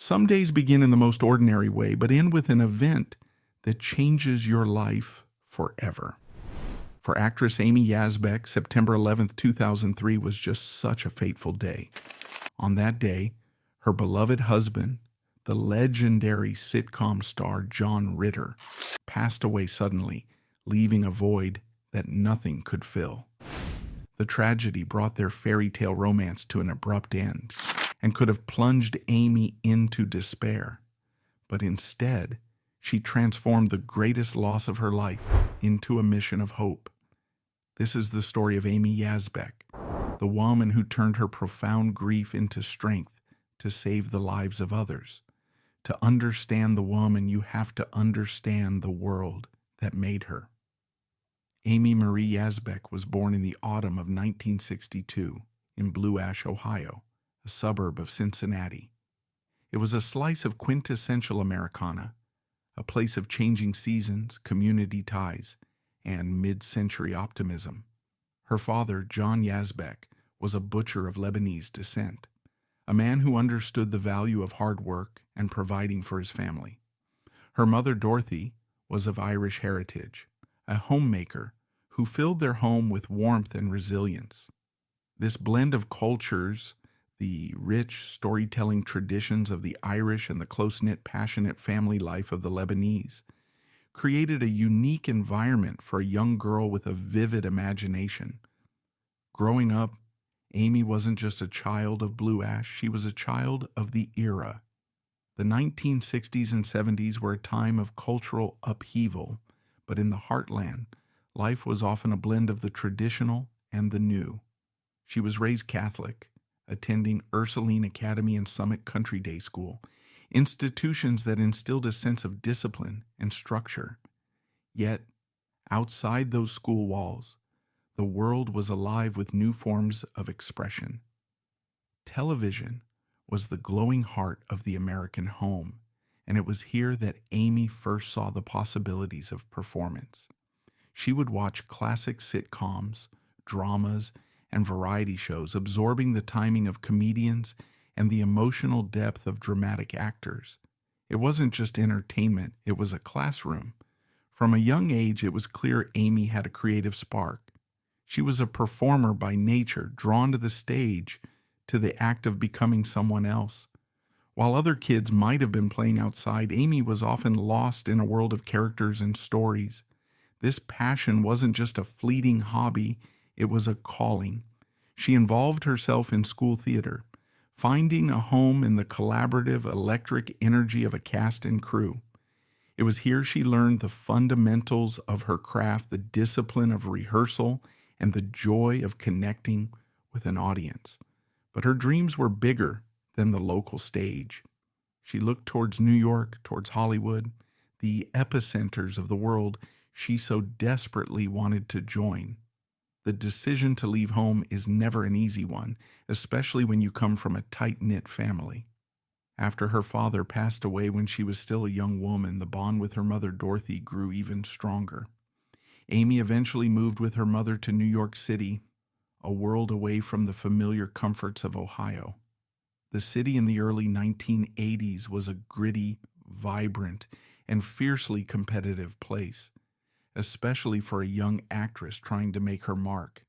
Some days begin in the most ordinary way, but end with an event that changes your life forever. For actress Amy Yasbeck, September 11th, 2003 was just such a fateful day. On that day, her beloved husband, the legendary sitcom star John Ritter, passed away suddenly, leaving a void that nothing could fill. The tragedy brought their fairy tale romance to an abrupt end and could have plunged Amy into despair. But instead, she transformed the greatest loss of her life into a mission of hope. This is the story of Amy Yasbeck, the woman who turned her profound grief into strength to save the lives of others. To understand the woman, you have to understand the world that made her. Amy Marie Yasbeck was born in the autumn of 1962 in Blue Ash, Ohio, a suburb of Cincinnati. It was a slice of quintessential Americana, a place of changing seasons, community ties, and mid-century optimism. Her father, John Yasbeck, was a butcher of Lebanese descent, a man who understood the value of hard work and providing for his family. Her mother, Dorothy, was of Irish heritage, a homemaker who filled their home with warmth and resilience. This blend of cultures, the rich storytelling traditions of the Irish and the close-knit, passionate family life of the Lebanese, created a unique environment for a young girl with a vivid imagination. Growing up, Amy wasn't just a child of Blue Ash, she was a child of the era. The 1960s and 70s were a time of cultural upheaval, but in the heartland, life was often a blend of the traditional and the new. She was raised Catholic, attending Ursuline Academy and Summit Country Day School, institutions that instilled a sense of discipline and structure. Yet, outside those school walls, the world was alive with new forms of expression. Television was the glowing heart of the American home, and it was here that Amy first saw the possibilities of performance. She would watch classic sitcoms, dramas, and variety shows, absorbing the timing of comedians and the emotional depth of dramatic actors. It wasn't just entertainment, it was a classroom. From a young age, it was clear Amy had a creative spark. She was a performer by nature, drawn to the stage, to the act of becoming someone else. While other kids might have been playing outside, Amy was often lost in a world of characters and stories. This passion wasn't just a fleeting hobby, it was a calling. She involved herself in school theater, finding a home in the collaborative, electric energy of a cast and crew. It was here she learned the fundamentals of her craft, the discipline of rehearsal, and the joy of connecting with an audience. But her dreams were bigger than the local stage. She looked towards New York, towards Hollywood, the epicenters of the world she so desperately wanted to join. The decision to leave home is never an easy one, especially when you come from a tight-knit family. After her father passed away when she was still a young woman, the bond with her mother Dorothy grew even stronger. Amy eventually moved with her mother to New York City, a world away from the familiar comforts of Ohio. The city in the early 1980s was a gritty, vibrant, and fiercely competitive place, especially for a young actress trying to make her mark.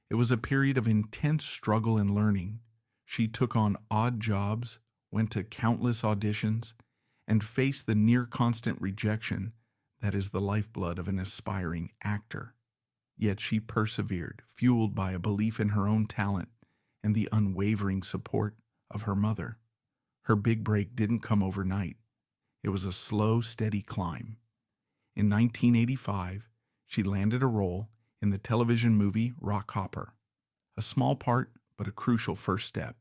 It was a period of intense struggle and learning. She took on odd jobs, went to countless auditions, and faced the near-constant rejection that is the lifeblood of an aspiring actor. Yet she persevered, fueled by a belief in her own talent and the unwavering support of her mother. Her big break didn't come overnight. It was a slow, steady climb. In 1985, she landed a role in the television movie Rockhopper, a small part but a crucial first step.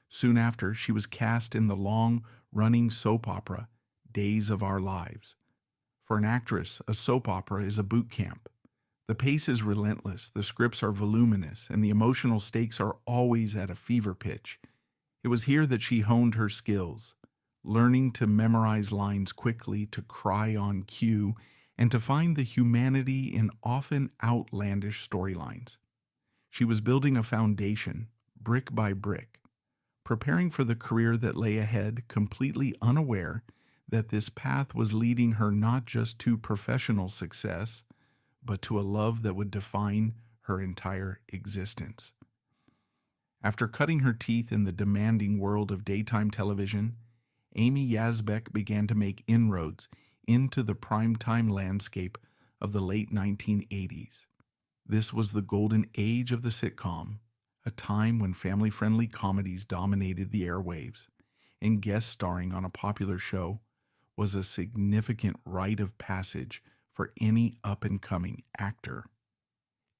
Soon after, she was cast in the long-running soap opera Days of Our Lives. For an actress, a soap opera is a boot camp. The pace is relentless, the scripts are voluminous, and the emotional stakes are always at a fever pitch. It was here that she honed her skills, learning to memorize lines quickly, to cry on cue, and to find the humanity in often outlandish storylines. She was building a foundation, brick by brick, preparing for the career that lay ahead, completely unaware that this path was leading her not just to professional success, but to a love that would define her entire existence. After cutting her teeth in the demanding world of daytime television, Amy Yasbeck began to make inroads into the primetime landscape of the late 1980s. This was the golden age of the sitcom, a time when family-friendly comedies dominated the airwaves, and guest starring on a popular show was a significant rite of passage for any up-and-coming actor.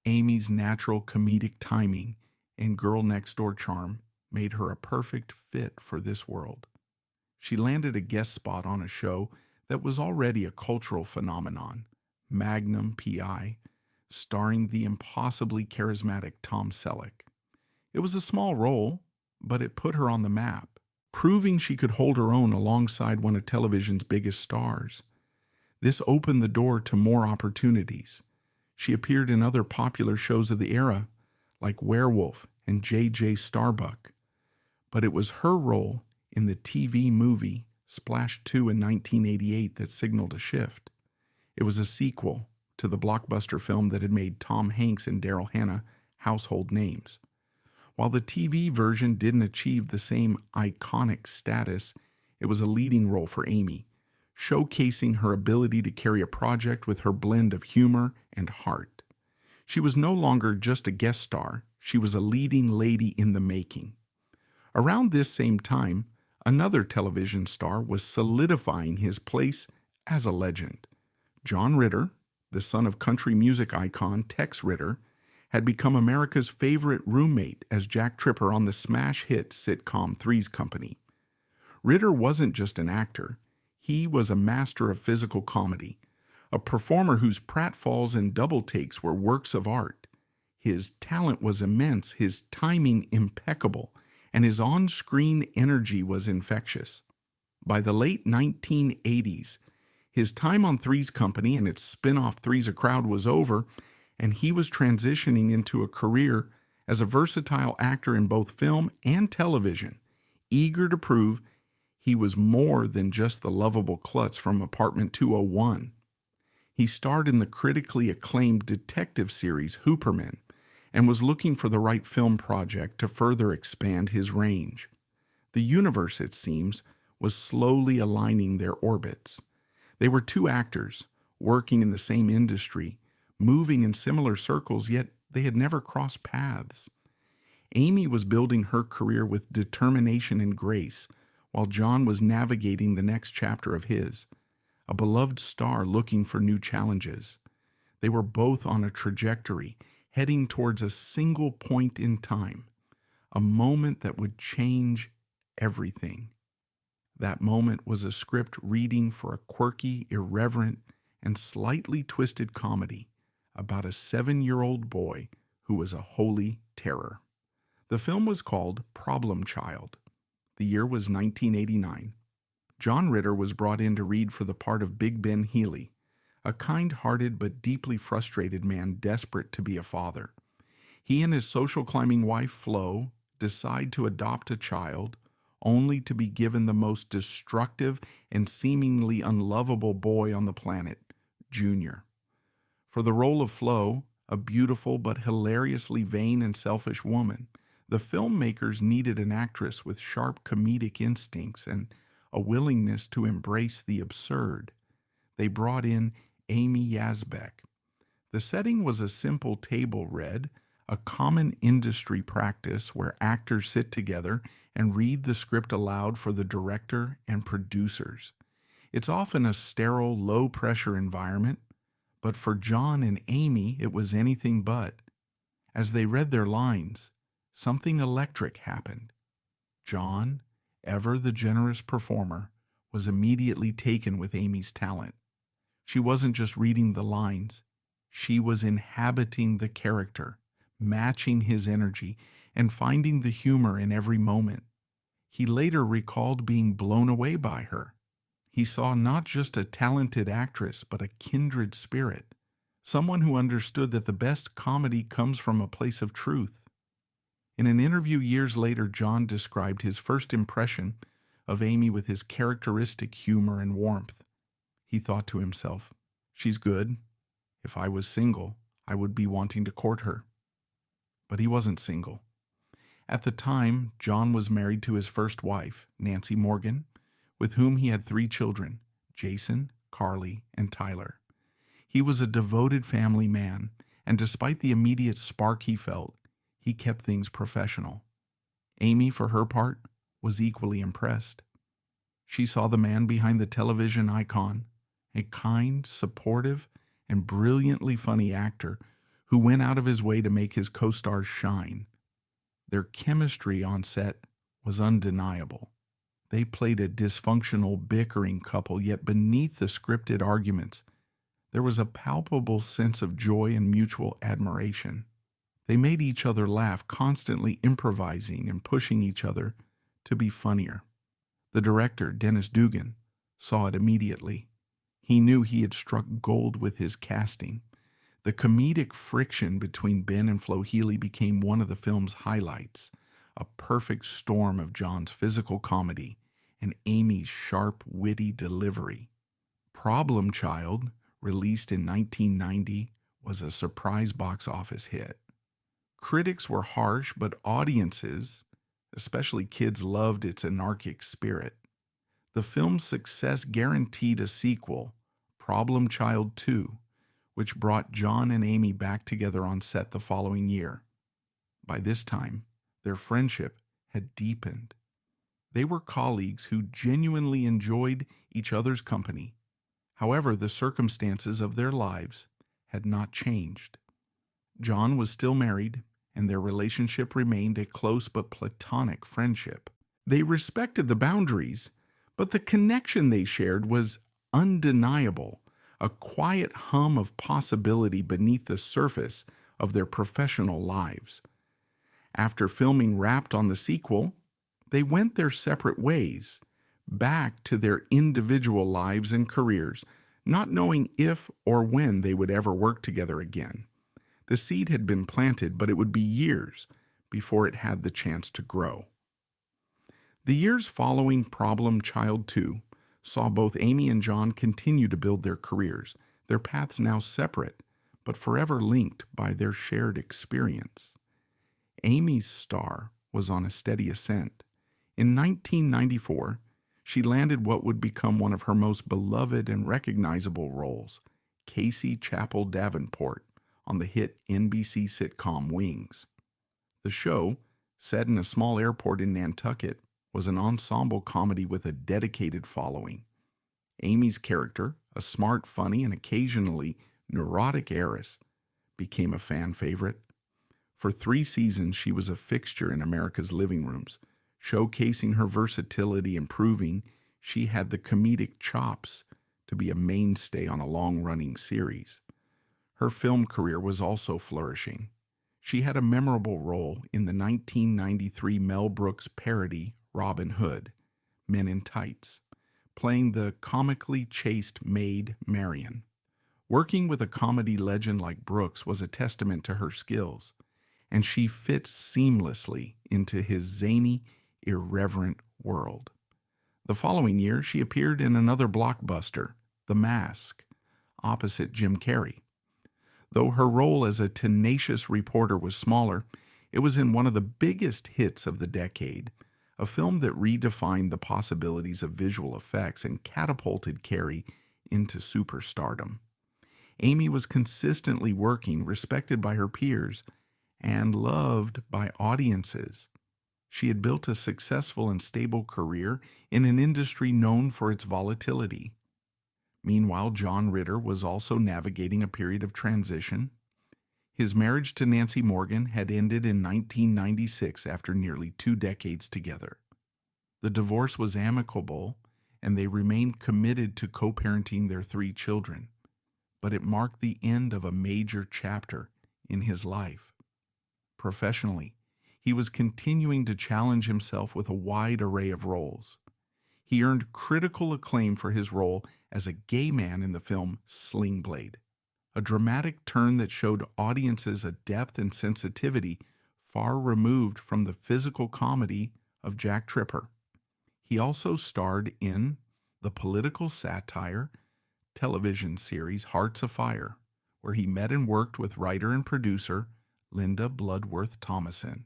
Amy's natural comedic timing and girl-next-door charm made her a perfect fit for this world. She landed a guest spot on a show that was already a cultural phenomenon, Magnum P.I., starring the impossibly charismatic Tom Selleck. It was a small role, but it put her on the map, proving she could hold her own alongside one of television's biggest stars. This opened the door to more opportunities. She appeared in other popular shows of the era, like Werewolf and J.J. Starbuck. But it was her role in the TV movie Splash 2 in 1988 that signaled a shift. It was a sequel to the blockbuster film that had made Tom Hanks and Daryl Hannah household names. While the TV version didn't achieve the same iconic status, it was a leading role for Amy, showcasing her ability to carry a project with her blend of humor and heart. She was no longer just a guest star, she was a leading lady in the making. Around this same time, another television star was solidifying his place as a legend. John Ritter, the son of country music icon Tex Ritter, had become America's favorite roommate as Jack Tripper on the smash hit sitcom Three's Company. Ritter wasn't just an actor, he was a master of physical comedy, a performer whose pratfalls and double takes were works of art. His talent was immense, his timing impeccable, and his on-screen energy was infectious. By the late 1980s, his time on Three's Company and its spin-off Three's a Crowd was over, and he was transitioning into a career as a versatile actor in both film and television, eager to prove he was more than just the lovable klutz from Apartment 201. He starred in the critically acclaimed detective series Hooperman and was looking for the right film project to further expand his range. The universe, it seems, was slowly aligning their orbits. They were two actors, working in the same industry, moving in similar circles, yet they had never crossed paths. Amy was building her career with determination and grace, while John was navigating the next chapter of his, a beloved star looking for new challenges. They were both on a trajectory, heading towards a single point in time, a moment that would change everything. That moment was a script reading for a quirky, irreverent, and slightly twisted comedy about a 7-year-old boy who was a holy terror. The film was called Problem Child. The year was 1989. John Ritter was brought in to read for the part of Big Ben Healy, a kind-hearted but deeply frustrated man desperate to be a father. He and his social climbing wife, Flo, decide to adopt a child, only to be given the most destructive and seemingly unlovable boy on the planet, Junior. For the role of Flo, a beautiful but hilariously vain and selfish woman, the filmmakers needed an actress with sharp comedic instincts and a willingness to embrace the absurd. They brought in Amy Yasbeck. The setting was a simple table read, a common industry practice where actors sit together and read the script aloud for the director and producers. It's often a sterile, low-pressure environment, but for John and Amy it was anything but. As they read their lines, something electric happened. John, ever the generous performer, was immediately taken with Amy's talent. She wasn't just reading the lines, she was inhabiting the character, matching his energy, and finding the humor in every moment. He later recalled being blown away by her. He saw not just a talented actress, but a kindred spirit, someone who understood that the best comedy comes from a place of truth. In an interview years later, John described his first impression of Amy with his characteristic humor and warmth. He thought to himself, "She's good. If I was single, I would be wanting to court her." But he wasn't single. At the time, John was married to his first wife, Nancy Morgan, with whom he had 3 children, Jason, Carly, and Tyler. He was a devoted family man, and despite the immediate spark he felt, he kept things professional. Amy, for her part, was equally impressed. She saw the man behind the television icon, a kind, supportive, and brilliantly funny actor who went out of his way to make his co-stars shine. Their chemistry on set was undeniable. They played a dysfunctional, bickering couple, yet beneath the scripted arguments, there was a palpable sense of joy and mutual admiration. They made each other laugh, constantly improvising and pushing each other to be funnier. The director, Dennis Dugan, saw it immediately. He knew he had struck gold with his casting. The comedic friction between Ben and Flo Healy became one of the film's highlights, a perfect storm of John's physical comedy and Amy's sharp, witty delivery. Problem Child, released in 1990, was a surprise box office hit. Critics were harsh, but audiences, especially kids, loved its anarchic spirit. The film's success guaranteed a sequel, Problem Child 2, which brought John and Amy back together on set the following year. By this time, their friendship had deepened. They were colleagues who genuinely enjoyed each other's company. However, the circumstances of their lives had not changed. John was still married, and their relationship remained a close but platonic friendship. They respected the boundaries, but the connection they shared was undeniable, a quiet hum of possibility beneath the surface of their professional lives. After filming wrapped on the sequel, they went their separate ways, back to their individual lives and careers, not knowing if or when they would ever work together again. The seed had been planted, but it would be years before it had the chance to grow. The years following Problem Child 2 saw both Amy and John continue to build their careers, their paths now separate, but forever linked by their shared experience. Amy's star was on a steady ascent. In 1994, she landed what would become one of her most beloved and recognizable roles, Casey Chapel Davenport, on the hit NBC sitcom Wings. The show, set in a small airport in Nantucket, was an ensemble comedy with a dedicated following. Amy's character, a smart, funny, and occasionally neurotic heiress, became a fan favorite. For 3 seasons, she was a fixture in America's living rooms, showcasing her versatility and proving she had the comedic chops to be a mainstay on a long-running series. Her film career was also flourishing. She had a memorable role in the 1993 Mel Brooks parody Robin Hood, Men in Tights, playing the comically chaste maid Marion. Working with a comedy legend like Brooks was a testament to her skills, and she fit seamlessly into his zany, irreverent world. The following year, she appeared in another blockbuster, The Mask, opposite Jim Carrey. Though her role as a tenacious reporter was smaller, it was in one of the biggest hits of the decade, a film that redefined the possibilities of visual effects and catapulted Carrey into superstardom. Amy was consistently working, respected by her peers, and loved by audiences. She had built a successful and stable career in an industry known for its volatility. Meanwhile, John Ritter was also navigating a period of transition. His marriage to Nancy Morgan had ended in 1996 after nearly 2 decades together. The divorce was amicable, and they remained committed to co-parenting their 3 children. But it marked the end of a major chapter in his life. Professionally, he was continuing to challenge himself with a wide array of roles. He earned critical acclaim for his role as a gay man in the film Sling Blade, a dramatic turn that showed audiences a depth and sensitivity far removed from the physical comedy of Jack Tripper. He also starred in the political satire television series Hearts Afire, where he met and worked with writer and producer Linda Bloodworth Thomason.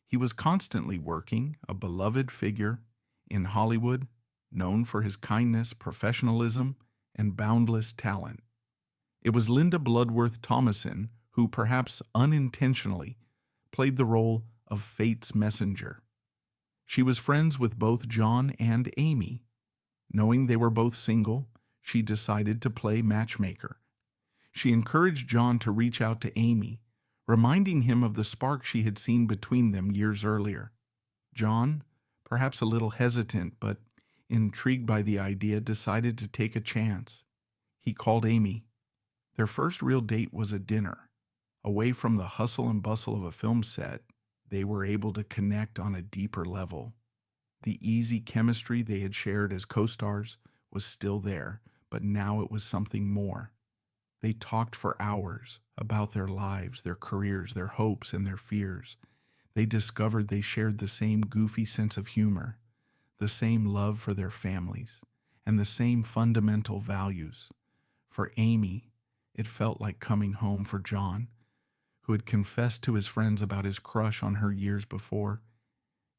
He was constantly working, a beloved figure in Hollywood, known for his kindness, professionalism, and boundless talent. It was Linda Bloodworth Thomason who, perhaps unintentionally, played the role of Fate's messenger. She was friends with both John and Amy. Knowing they were both single, she decided to play matchmaker. She encouraged John to reach out to Amy, reminding him of the spark she had seen between them years earlier. John, perhaps a little hesitant but intrigued by the idea, decided to take a chance. He called Amy. Their first real date was a dinner. Away from the hustle and bustle of a film set, they were able to connect on a deeper level. The easy chemistry they had shared as co-stars was still there, but now it was something more. They talked for hours about their lives, their careers, their hopes, and their fears. They discovered they shared the same goofy sense of humor, the same love for their families, and the same fundamental values. For Amy, it felt like coming home. For John, who had confessed to his friends about his crush on her years before,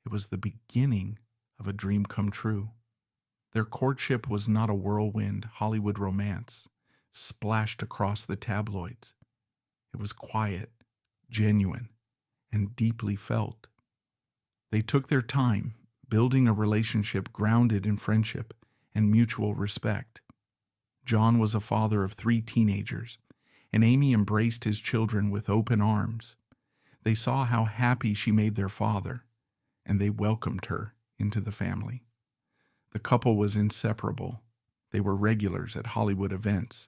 it was the beginning of a dream come true. Their courtship was not a whirlwind Hollywood romance splashed across the tabloids. It was quiet, genuine, and deeply felt. They took their time, building a relationship grounded in friendship and mutual respect. John was a father of 3 teenagers, and Amy embraced his children with open arms. They saw how happy she made their father, and they welcomed her into the family. The couple was inseparable. They were regulars at Hollywood events,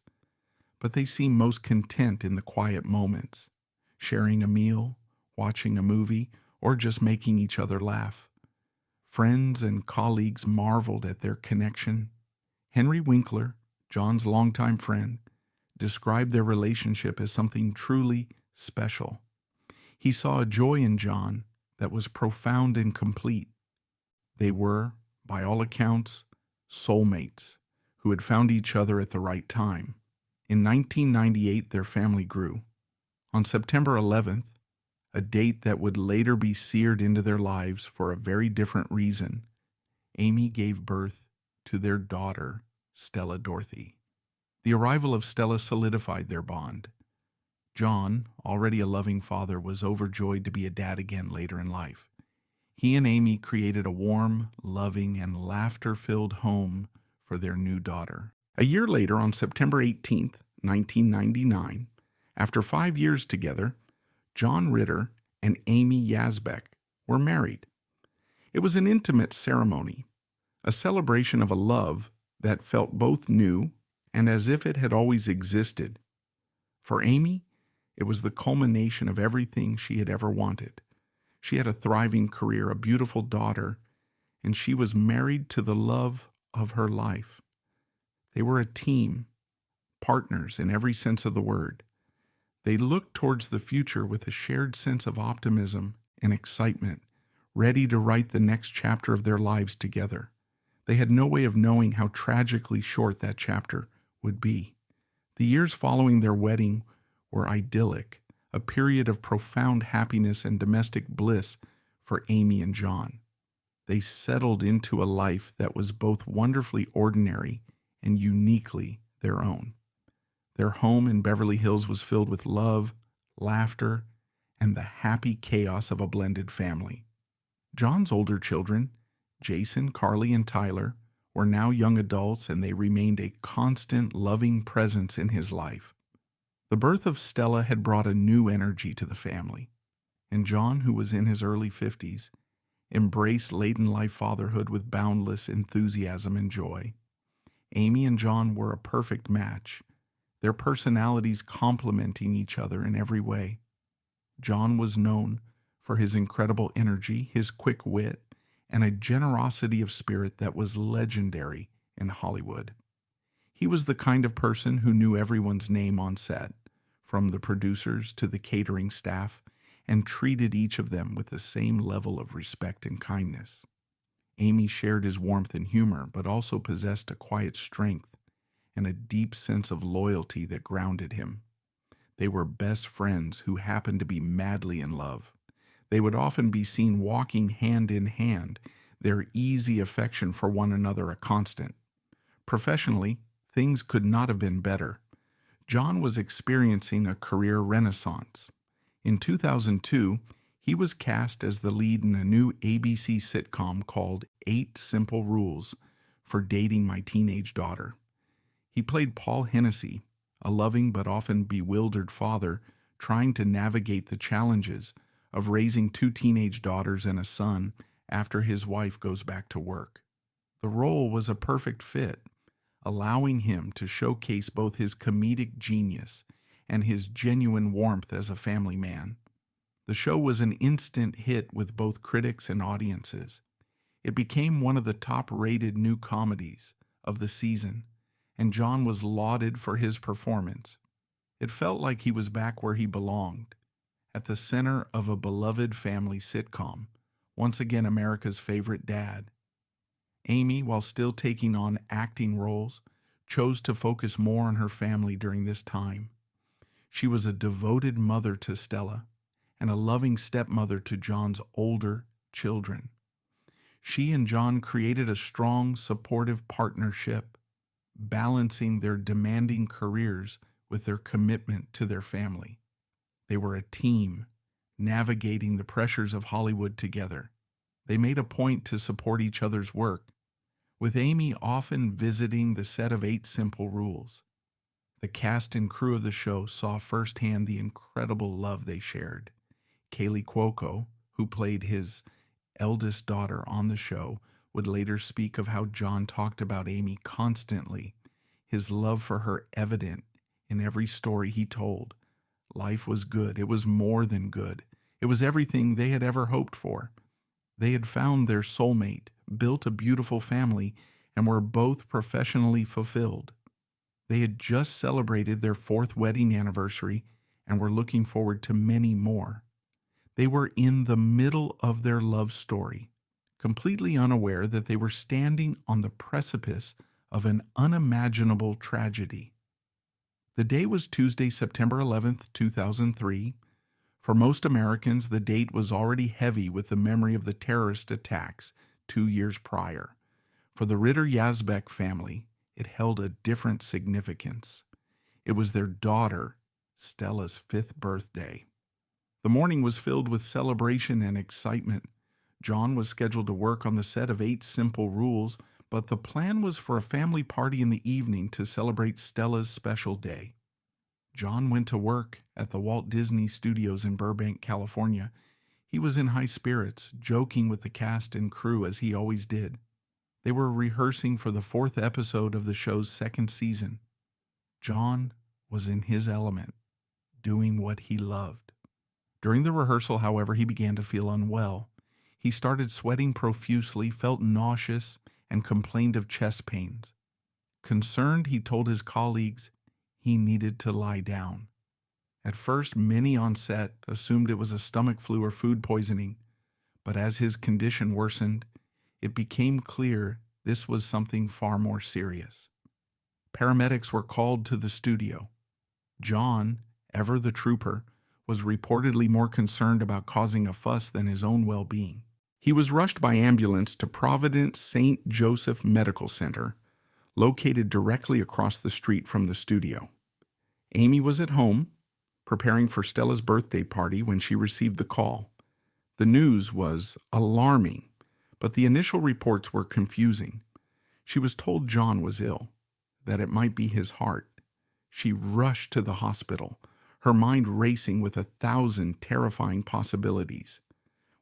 but they seemed most content in the quiet moments, sharing a meal, watching a movie, or just making each other laugh. Friends and colleagues marveled at their connection. Henry Winkler, John's longtime friend, described their relationship as something truly special. He saw a joy in John that was profound and complete. They were, by all accounts, soulmates who had found each other at the right time. In 1998, their family grew. On September 11th, a date that would later be seared into their lives for a very different reason, Amy gave birth to their daughter, Stella Dorothy. The arrival of Stella solidified their bond. John, already a loving father, was overjoyed to be a dad again later in life. He and Amy created a warm, loving, and laughter-filled home for their new daughter. A year later, on September 18th, 1999, after 5 years together, John Ritter and Amy Yasbeck were married. It was an intimate ceremony, a celebration of a love that felt both new and as if it had always existed. For Amy, it was the culmination of everything she had ever wanted. She had a thriving career, a beautiful daughter, and she was married to the love of her life. They were a team, partners in every sense of the word. They looked towards the future with a shared sense of optimism and excitement, ready to write the next chapter of their lives together. They had no way of knowing how tragically short that chapter would be. The years following their wedding were idyllic, a period of profound happiness and domestic bliss for Amy and John. They settled into a life that was both wonderfully ordinary and uniquely their own. Their home in Beverly Hills was filled with love, laughter, and the happy chaos of a blended family. John's older children, Jason, Carly, and Tyler, were now young adults, and they remained a constant, loving presence in his life. The birth of Stella had brought a new energy to the family, and John, who was in his early 50s, embraced late-in-life fatherhood with boundless enthusiasm and joy. Amy and John were a perfect match, their personalities complementing each other in every way. John was known for his incredible energy, his quick wit, and a generosity of spirit that was legendary in Hollywood. He was the kind of person who knew everyone's name on set, from the producers to the catering staff, and treated each of them with the same level of respect and kindness. Amy shared his warmth and humor, but also possessed a quiet strength and a deep sense of loyalty that grounded him. They were best friends who happened to be madly in love. They would often be seen walking hand in hand, their easy affection for one another a constant. Professionally, things could not have been better. John was experiencing a career renaissance. In 2002, he was cast as the lead in a new ABC sitcom called 8 Simple Rules for Dating My Teenage Daughter. He played Paul Hennessy, a loving but often bewildered father trying to navigate the challenges of raising 2 teenage daughters and a son after his wife goes back to work. The role was a perfect fit, allowing him to showcase both his comedic genius and his genuine warmth as a family man. The show was an instant hit with both critics and audiences. It became one of the top-rated new comedies of the season, and John was lauded for his performance. It felt like he was back where he belonged, at the center of a beloved family sitcom, once again America's favorite dad. Amy, while still taking on acting roles, chose to focus more on her family during this time. She was a devoted mother to Stella and a loving stepmother to John's older children. She and John created a strong, supportive partnership, balancing their demanding careers with their commitment to their family. They were a team, navigating the pressures of Hollywood together. They made a point to support each other's work, with Amy often visiting the set of 8 Simple Rules. The cast and crew of the show saw firsthand the incredible love they shared. Kaylee Cuoco, who played his eldest daughter on the show, would later speak of how John talked about Amy constantly, his love for her evident in every story he told. Life was good. It was more than good. It was everything they had ever hoped for. They had found their soulmate, built a beautiful family, and were both professionally fulfilled. They had just celebrated their 4th wedding anniversary and were looking forward to many more. They were in the middle of their love story, completely unaware that they were standing on the precipice of an unimaginable tragedy. The day was Tuesday, September 11th, 2003. For most Americans, the date was already heavy with the memory of the terrorist attacks 2 years prior. For the Ritter Yasbeck family, it held a different significance. It was their daughter, Stella's 5th birthday. The morning was filled with celebration and excitement. John was scheduled to work on the set of 8 Simple Rules, but the plan was for a family party in the evening to celebrate Stella's special day. John went to work at the Walt Disney Studios in Burbank, California. He was in high spirits, joking with the cast and crew as he always did. They were rehearsing for the 4th episode of the show's 2nd season. John was in his element, doing what he loved. During the rehearsal, however, he began to feel unwell. He started sweating profusely, felt nauseous, and complained of chest pains. Concerned, he told his colleagues he needed to lie down. At first, many on set assumed it was a stomach flu or food poisoning, but as his condition worsened, it became clear this was something far more serious. Paramedics were called to the studio. John, ever the trooper, was reportedly more concerned about causing a fuss than his own well-being. He was rushed by ambulance to Providence St. Joseph Medical Center, located directly across the street from the studio. Amy was at home, preparing for Stella's birthday party when she received the call. The news was alarming, but the initial reports were confusing. She was told John was ill, that it might be his heart. She rushed to the hospital, her mind racing with 1,000 terrifying possibilities.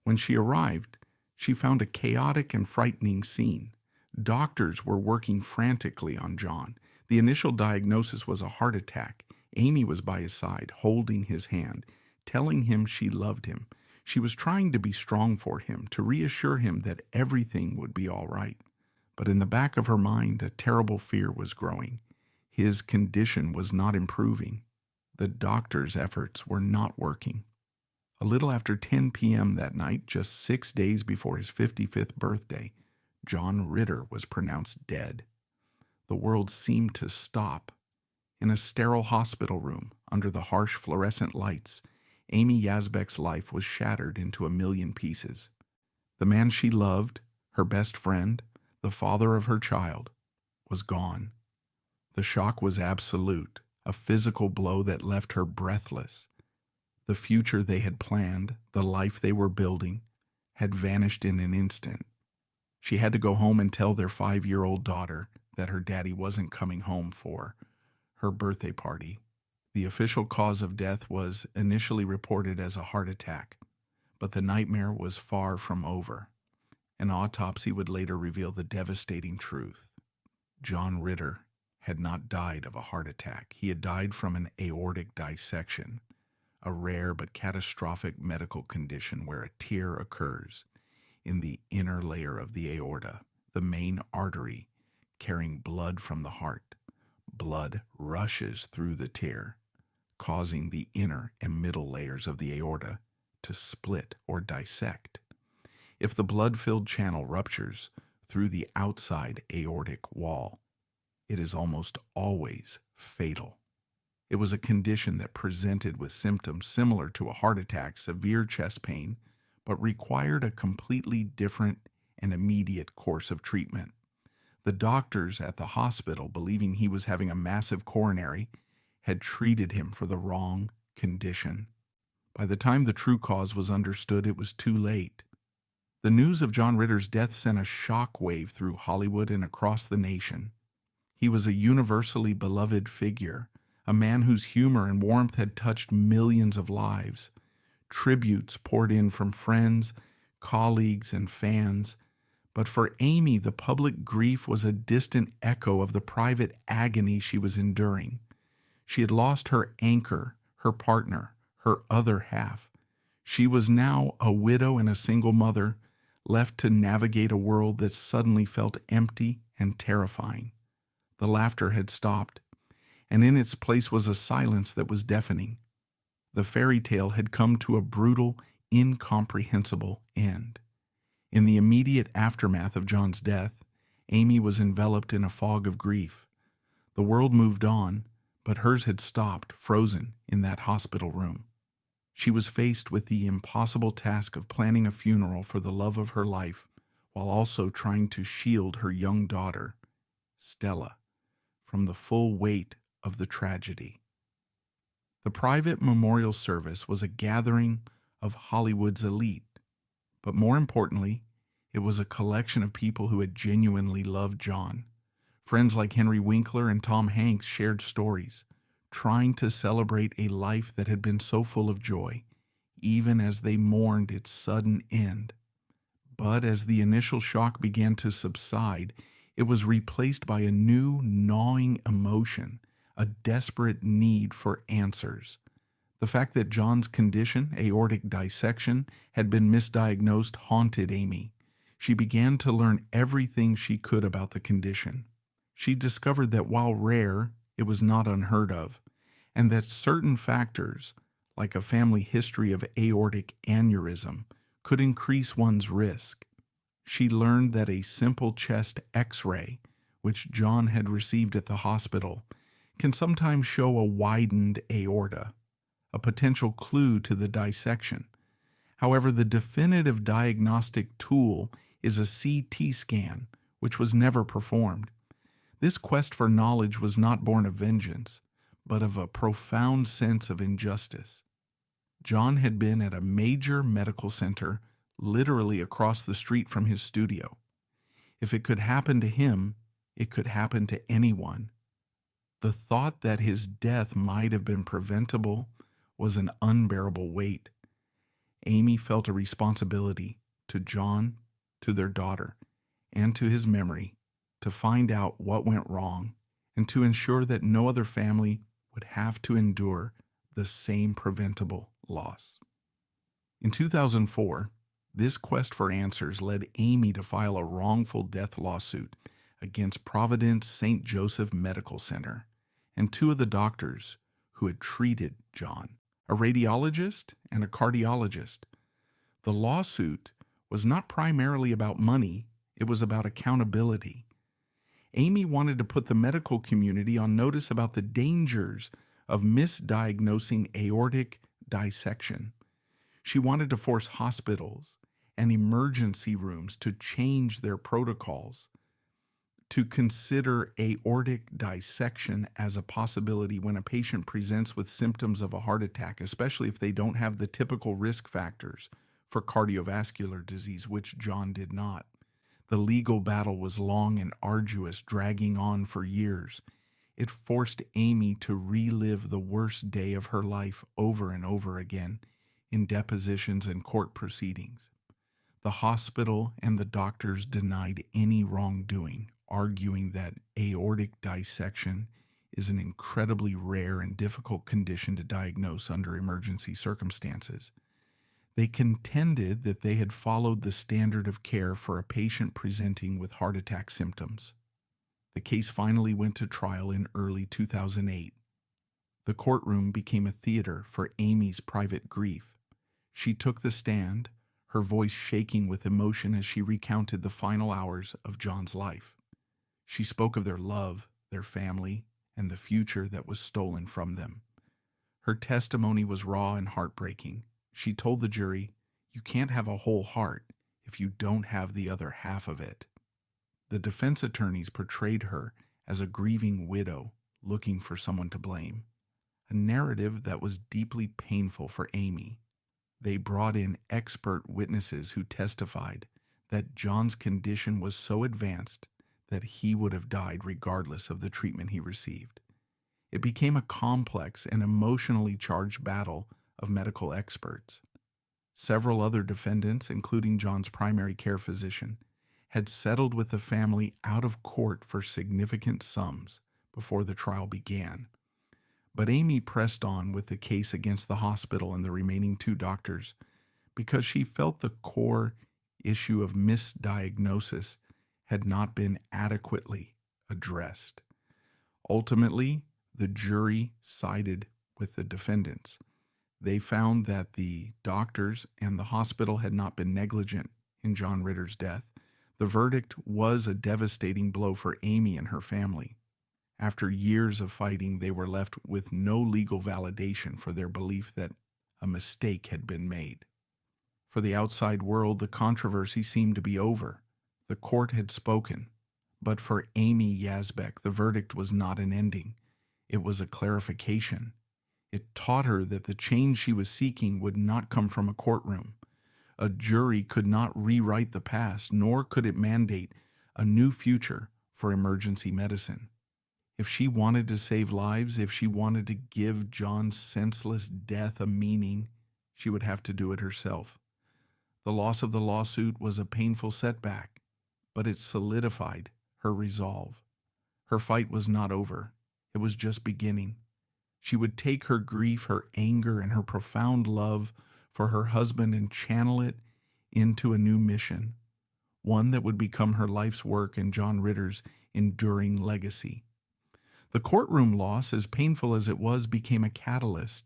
When she arrived, she found a chaotic and frightening scene. Doctors were working frantically on John. The initial diagnosis was a heart attack. Amy was by his side, holding his hand, telling him she loved him. She was trying to be strong for him, to reassure him that everything would be all right. But in the back of her mind, a terrible fear was growing. His condition was not improving. The doctor's efforts were not working. A little after 10 p.m. that night, just 6 days before his 55th birthday, John Ritter was pronounced dead. The world seemed to stop. In a sterile hospital room, under the harsh fluorescent lights, Amy Yasbeck's life was shattered into a million pieces. The man she loved, her best friend, the father of her child, was gone. The shock was absolute, a physical blow that left her breathless. The future they had planned, the life they were building, had vanished in an instant. She had to go home and tell their 5-year-old daughter that her daddy wasn't coming home for her birthday party. The official cause of death was initially reported as a heart attack, but the nightmare was far from over. An autopsy would later reveal the devastating truth. John Ritter had not died of a heart attack. He had died from an aortic dissection, a rare but catastrophic medical condition where a tear occurs in the inner layer of the aorta, the main artery carrying blood from the heart. Blood rushes through the tear, causing the inner and middle layers of the aorta to split or dissect. If the blood-filled channel ruptures through the outside aortic wall, it is almost always fatal. It was a condition that presented with symptoms similar to a heart attack, severe chest pain, but required a completely different and immediate course of treatment. The doctors at the hospital, believing he was having a massive coronary, had treated him for the wrong condition. By the time the true cause was understood, it was too late. The news of John Ritter's death sent a shockwave through Hollywood and across the nation. He was a universally beloved figure, a man whose humor and warmth had touched millions of lives. Tributes poured in from friends, colleagues, and fans. But for Amy, the public grief was a distant echo of the private agony she was enduring. She had lost her anchor, her partner, her other half. She was now a widow and a single mother, left to navigate a world that suddenly felt empty and terrifying. The laughter had stopped, and in its place was a silence that was deafening. The fairy tale had come to a brutal, incomprehensible end. In the immediate aftermath of John's death, Amy was enveloped in a fog of grief. The world moved on, but hers had stopped, frozen in that hospital room. She was faced with the impossible task of planning a funeral for the love of her life, while also trying to shield her young daughter, Stella, from the full weight of the tragedy. The private memorial service was a gathering of Hollywood's elite, but more importantly, it was a collection of people who had genuinely loved John. Friends like Henry Winkler and Tom Hanks shared stories, trying to celebrate a life that had been so full of joy, even as they mourned its sudden end. But as the initial shock began to subside, it was replaced by a new, gnawing emotion, a desperate need for answers. The fact that John's condition, aortic dissection, had been misdiagnosed haunted Amy. She began to learn everything she could about the condition. She discovered that while rare, it was not unheard of, and that certain factors, like a family history of aortic aneurysm, could increase one's risk. She learned that a simple chest X-ray, which John had received at the hospital, can sometimes show a widened aorta, a potential clue to the dissection. However, the definitive diagnostic tool is a CT scan, which was never performed. This quest for knowledge was not born of vengeance, but of a profound sense of injustice. John had been at a major medical center literally across the street from his studio. If it could happen to him, it could happen to anyone. The thought that his death might have been preventable was an unbearable weight. Amy felt a responsibility to John, to their daughter, and to his memory to find out what went wrong and to ensure that no other family would have to endure the same preventable loss. In 2004, this quest for answers led Amy to file a wrongful death lawsuit against Providence St. Joseph Medical Center and two of the doctors who had treated John. a radiologist, and a cardiologist. The lawsuit was not primarily about money, it was about accountability. Amy wanted to put the medical community on notice about the dangers of misdiagnosing aortic dissection. She wanted to force hospitals and emergency rooms to change their protocols, to consider aortic dissection as a possibility when a patient presents with symptoms of a heart attack, especially if they don't have the typical risk factors for cardiovascular disease, which John did not. The legal battle was long and arduous, dragging on for years. It forced Amy to relive the worst day of her life over and over again in depositions and court proceedings. The hospital and the doctors denied any wrongdoing, arguing that aortic dissection is an incredibly rare and difficult condition to diagnose under emergency circumstances. They contended that they had followed the standard of care for a patient presenting with heart attack symptoms. The case finally went to trial in early 2008. The courtroom became a theater for Amy's private grief. She took the stand, her voice shaking with emotion as she recounted the final hours of John's life. She spoke of their love, their family, and the future that was stolen from them. Her testimony was raw and heartbreaking. She told the jury, "You can't have a whole heart if you don't have the other half of it." The defense attorneys portrayed her as a grieving widow looking for someone to blame, a narrative that was deeply painful for Amy. They brought in expert witnesses who testified that John's condition was so advanced that he would have died regardless of the treatment he received. It became a complex and emotionally charged battle of medical experts. Several other defendants, including John's primary care physician, had settled with the family out of court for significant sums before the trial began. But Amy pressed on with the case against the hospital and the remaining two doctors because she felt the core issue of misdiagnosis had not been adequately addressed. Ultimately, the jury sided with the defendants. They found that the doctors and the hospital had not been negligent in John Ritter's death. The verdict was a devastating blow for Amy and her family. After years of fighting, they were left with no legal validation for their belief that a mistake had been made. For the outside world, the controversy seemed to be over. The court had spoken. But for Amy Yasbeck, the verdict was not an ending. It was a clarification. It taught her that the change she was seeking would not come from a courtroom. A jury could not rewrite the past, nor could it mandate a new future for emergency medicine. If she wanted to save lives, if she wanted to give John's senseless death a meaning, she would have to do it herself. The loss of the lawsuit was a painful setback, but it solidified her resolve. Her fight was not over. It was just beginning. She would take her grief, her anger, and her profound love for her husband and channel it into a new mission, one that would become her life's work and John Ritter's enduring legacy. The courtroom loss, as painful as it was, became a catalyst.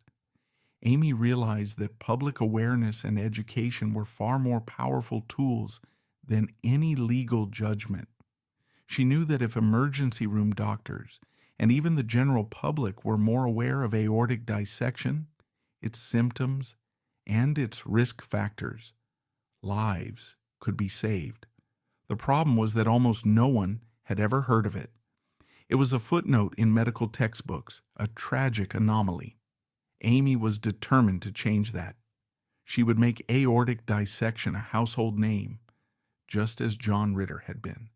Amy realized that public awareness and education were far more powerful tools than any legal judgment. She knew that if emergency room doctors and even the general public were more aware of aortic dissection, its symptoms, and its risk factors, lives could be saved. The problem was that almost no one had ever heard of it. It was a footnote in medical textbooks, a tragic anomaly. Amy was determined to change that. She would make aortic dissection a household name, just as John Ritter had been.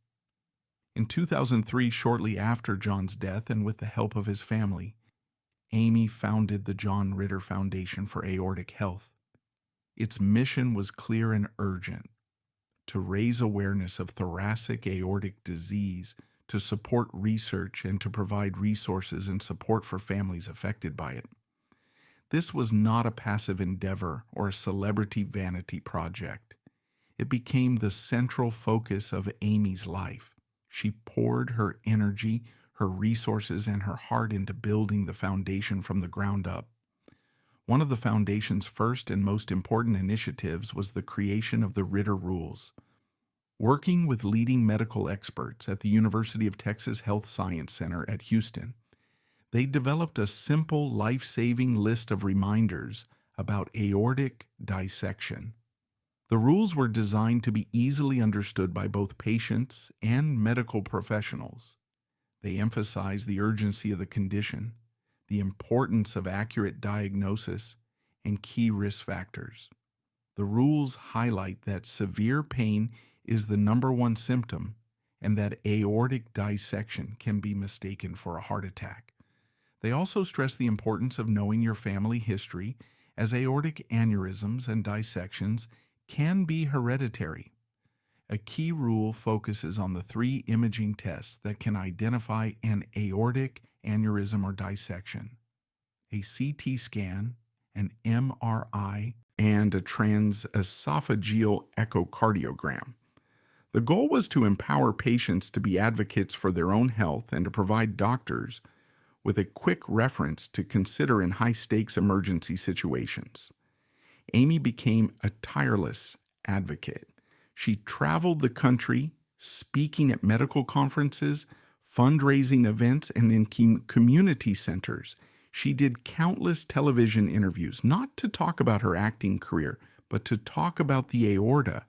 In 2003, shortly after John's death and with the help of his family, Amy founded the John Ritter Foundation for Aortic Health. Its mission was clear and urgent: to raise awareness of thoracic aortic disease, to support research, and to provide resources and support for families affected by it. This was not a passive endeavor or a celebrity vanity project. It became the central focus of Amy's life. She poured her energy, her resources, and her heart into building the foundation from the ground up. One of the Foundation's first and most important initiatives was the creation of the Ritter Rules. Working with leading medical experts at the University of Texas Health Science Center at Houston, they developed a simple, life-saving list of reminders about aortic dissection. The rules were designed to be easily understood by both patients and medical professionals. They emphasize the urgency of the condition, the importance of accurate diagnosis, and key risk factors. The rules highlight that severe pain is the number one symptom and that aortic dissection can be mistaken for a heart attack. They also stress the importance of knowing your family history, as aortic aneurysms and dissections can be hereditary. A key rule focuses on the 3 imaging tests that can identify an aortic aneurysm or dissection: a CT scan, an MRI, and a transesophageal echocardiogram. The goal was to empower patients to be advocates for their own health and to provide doctors with a quick reference to consider in high-stakes emergency situations. Amy became a tireless advocate. She traveled the country, speaking at medical conferences, fundraising events, and in community centers. She did countless television interviews, not to talk about her acting career, but to talk about the aorta.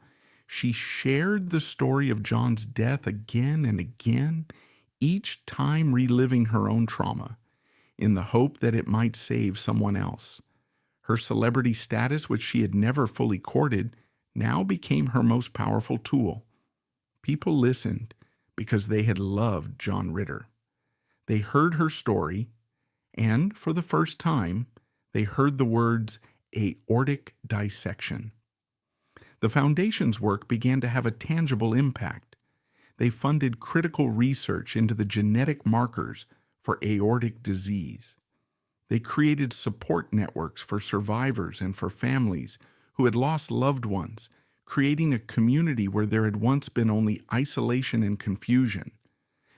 She shared the story of John's death again and again, each time reliving her own trauma, in the hope that it might save someone else. Her celebrity status, which she had never fully courted, now became her most powerful tool. People listened because they had loved John Ritter. They heard her story, and for the first time, they heard the words aortic dissection. The Foundation's work began to have a tangible impact. They funded critical research into the genetic markers for aortic disease. They created support networks for survivors and for families who had lost loved ones, creating a community where there had once been only isolation and confusion.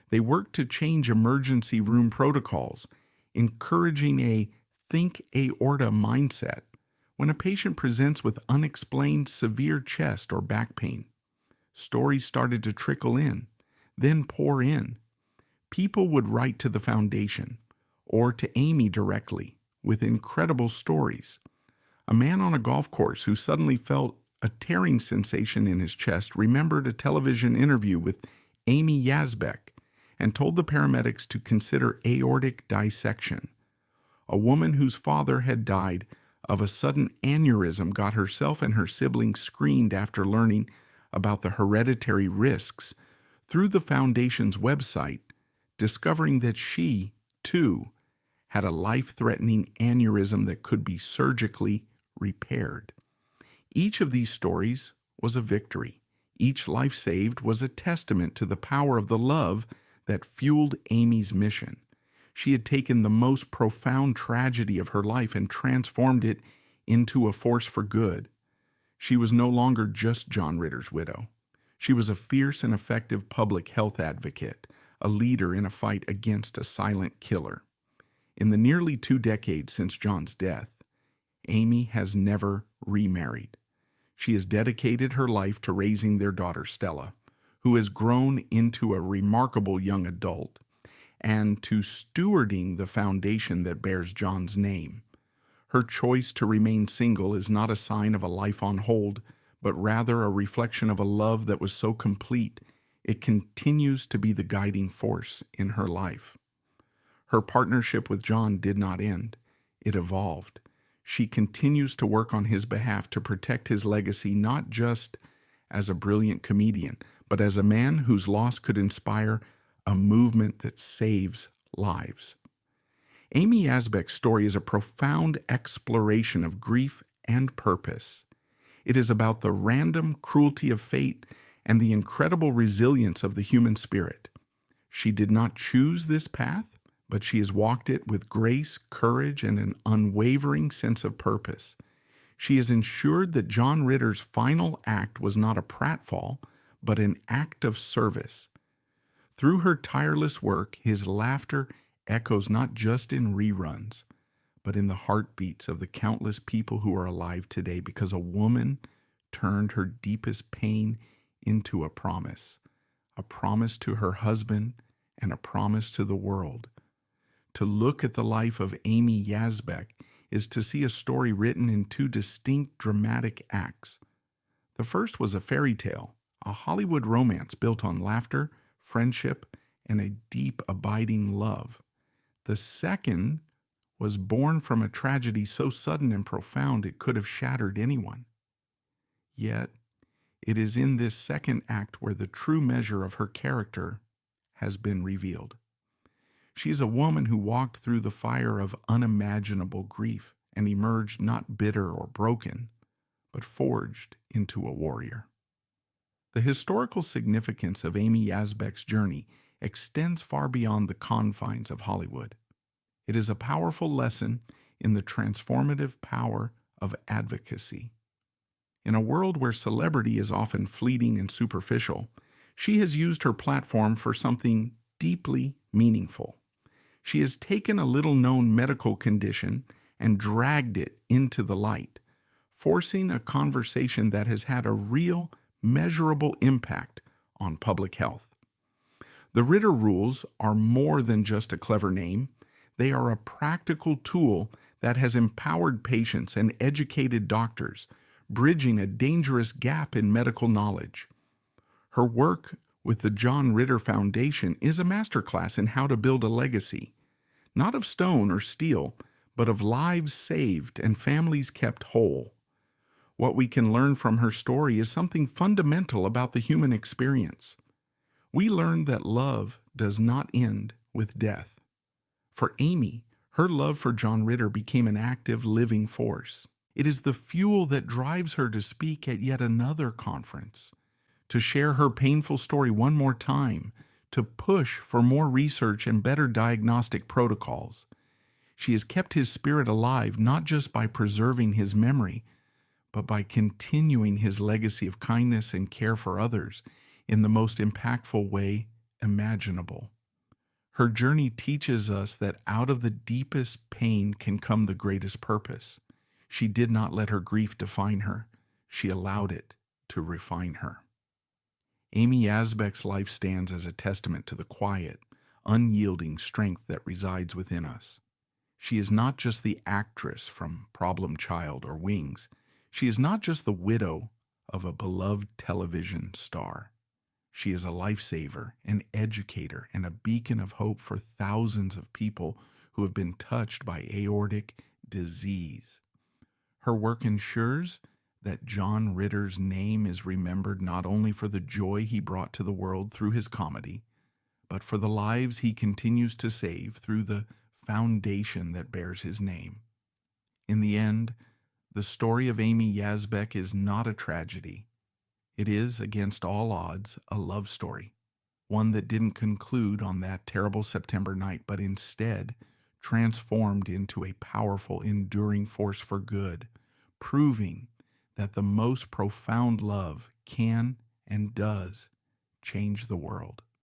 They worked to change emergency room protocols, encouraging a think aorta mindset when a patient presents with unexplained severe chest or back pain. Stories started to trickle in, then pour in. People would write to the Foundation or to Amy directly with incredible stories. A man on a golf course who suddenly felt a tearing sensation in his chest remembered a television interview with Amy Yasbeck and told the paramedics to consider aortic dissection. A woman whose father had died of a sudden aneurysm got herself and her siblings screened after learning about the hereditary risks through the Foundation's website, discovering that she, too, had a life-threatening aneurysm that could be surgically repaired. Each of these stories was a victory. Each life saved was a testament to the power of the love that fueled Amy's mission. She had taken the most profound tragedy of her life and transformed it into a force for good. She was no longer just John Ritter's widow. She was a fierce and effective public health advocate, a leader in a fight against a silent killer. In the nearly 2 decades since John's death, Amy has never remarried. She has dedicated her life to raising their daughter Stella, who has grown into a remarkable young adult, and to stewarding the foundation that bears John's name. Her choice to remain single is not a sign of a life on hold, but rather a reflection of a love that was so complete it continues to be the guiding force in her life. Her partnership with John did not end. It evolved. She continues to work on his behalf to protect his legacy not just as a brilliant comedian, but as a man whose loss could inspire a movement that saves lives. Amy Yasbeck's story is a profound exploration of grief and purpose. It is about the random cruelty of fate and the incredible resilience of the human spirit. She did not choose this path, but she has walked it with grace, courage, and an unwavering sense of purpose. She has ensured that John Ritter's final act was not a pratfall, but an act of service. Through her tireless work, his laughter echoes not just in reruns, but in the heartbeats of the countless people who are alive today, because a woman turned her deepest pain into a promise to her husband and a promise to the world. To look at the life of Amy Yasbeck is to see a story written in two distinct dramatic acts. The first was a fairy tale, a Hollywood romance built on laughter, friendship, and a deep, abiding love. The second was born from a tragedy so sudden and profound it could have shattered anyone. Yet, it is in this second act where the true measure of her character has been revealed. She is a woman who walked through the fire of unimaginable grief and emerged not bitter or broken, but forged into a warrior. The historical significance of Amy Yasbeck's journey extends far beyond the confines of Hollywood. It is a powerful lesson in the transformative power of advocacy. In a world where celebrity is often fleeting and superficial, she has used her platform for something deeply meaningful. She has taken a little-known medical condition and dragged it into the light, forcing a conversation that has had a real, measurable impact on public health. The Ritter rules are more than just a clever name. They are a practical tool that has empowered patients and educated doctors, bridging a dangerous gap in medical knowledge. Her work with the John Ritter Foundation is a masterclass in how to build a legacy, not of stone or steel, but of lives saved and families kept whole. What we can learn from her story is something fundamental about the human experience. We learn that love does not end with death. For Amy, her love for John Ritter became an active, living force. It is the fuel that drives her to speak at yet another conference, to share her painful story one more time, to push for more research and better diagnostic protocols. She has kept his spirit alive not just by preserving his memory, but by continuing his legacy of kindness and care for others in the most impactful way imaginable. Her journey teaches us that out of the deepest pain can come the greatest purpose. She did not let her grief define her. She allowed it to refine her. Amy Yasbeck's life stands as a testament to the quiet, unyielding strength that resides within us. She is not just the actress from Problem Child or Wings. She is not just the widow of a beloved television star. She is a lifesaver, an educator, and a beacon of hope for thousands of people who have been touched by aortic disease. Her work ensures that John Ritter's name is remembered not only for the joy he brought to the world through his comedy, but for the lives he continues to save through the foundation that bears his name. In the end, the story of Amy Yasbeck is not a tragedy. It is, against all odds, a love story, one that didn't conclude on that terrible September night, but instead transformed into a powerful, enduring force for good, proving that the most profound love can and does change the world.